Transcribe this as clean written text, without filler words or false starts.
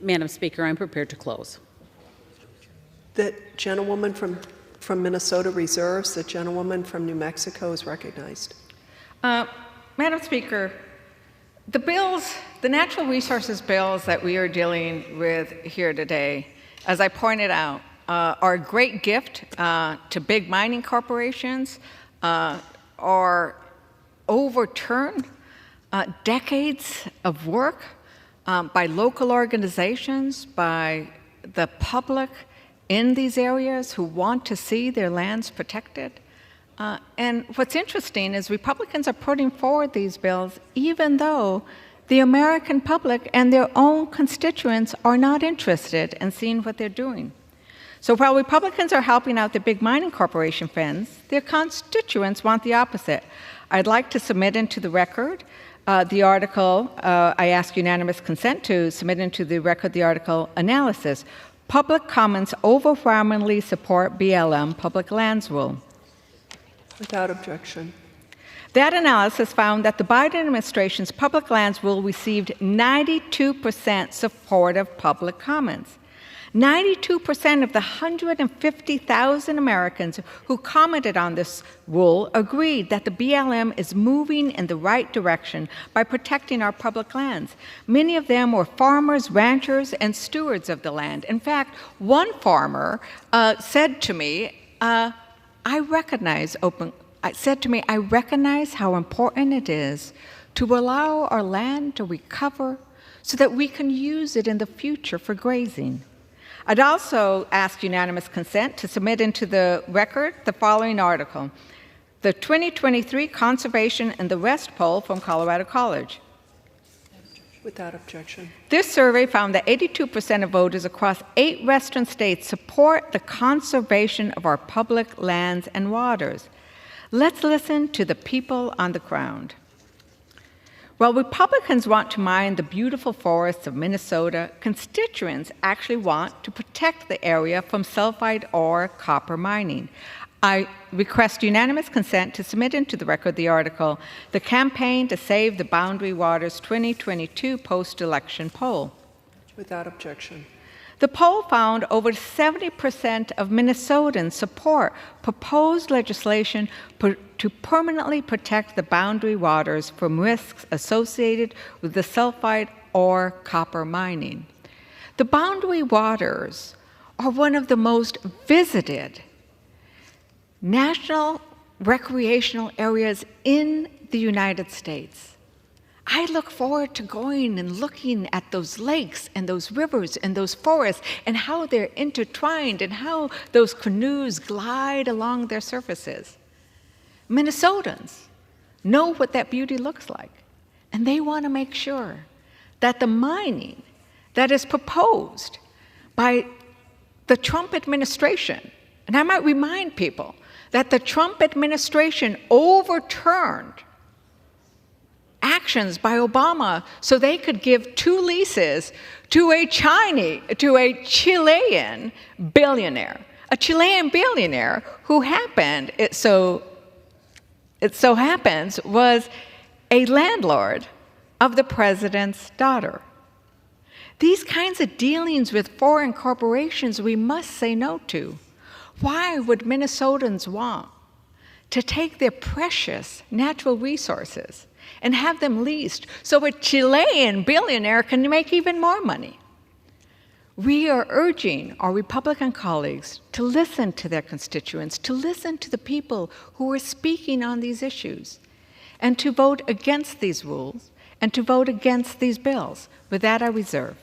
Madam Speaker, I'm prepared to close. The gentlewoman from Minnesota reserves. The gentlewoman from New Mexico is recognized. Madam Speaker, the natural resources bills that we are dealing with here today, as I pointed out, are a great gift to big mining corporations, or overturn decades of work by local organizations, by the public in these areas who want to see their lands protected. And what's interesting is Republicans are putting forward these bills even though the American public and their own constituents are not interested in seeing what they're doing. So while Republicans are helping out the big mining corporation friends, their constituents want the opposite. I'd like to submit into the record the article, I ask unanimous consent to submit into the record the article analysis. Public comments overwhelmingly support BLM public lands rule. Without objection. That analysis found that the Biden administration's public lands rule received 92% supportive public comments. 92% of the 150,000 Americans who commented on this rule agreed that the BLM is moving in the right direction by protecting our public lands. Many of them were farmers, ranchers, and stewards of the land. In fact, one farmer said to me, I recognize how important it is to allow our land to recover so that we can use it in the future for grazing. I'd also ask unanimous consent to submit into the record the following article, the 2023 Conservation in the West poll from Colorado College. Without objection. This survey found that 82% of voters across 8 western states support the conservation of our public lands and waters. Let's listen to the people on the ground. While Republicans want to mine the beautiful forests of Minnesota, constituents actually want to protect the area from sulfide or copper mining. I request unanimous consent to submit into the record the article, The Campaign to Save the Boundary Waters 2022 Post-Election Poll. Without objection. The poll found over 70% of Minnesotans support proposed legislation to permanently protect the boundary waters from risks associated with the sulfide or copper mining. The boundary waters are one of the most visited national recreational areas in the United States. I look forward to going and looking at those lakes and those rivers and those forests and how they're intertwined and how those canoes glide along their surfaces. Minnesotans know what that beauty looks like, and they want to make sure that the mining that is proposed by the Trump administration, and I might remind people that the Trump administration overturned actions by Obama so they could give 2 leases to a Chilean billionaire. A Chilean billionaire who it so happens, was a landlord of the president's daughter. These kinds of dealings with foreign corporations we must say no to. Why would Minnesotans want to take their precious natural resources and have them leased so a Chilean billionaire can make even more money? We are urging our Republican colleagues to listen to their constituents, to listen to the people who are speaking on these issues, and to vote against these rules and to vote against these bills. With that, I reserve.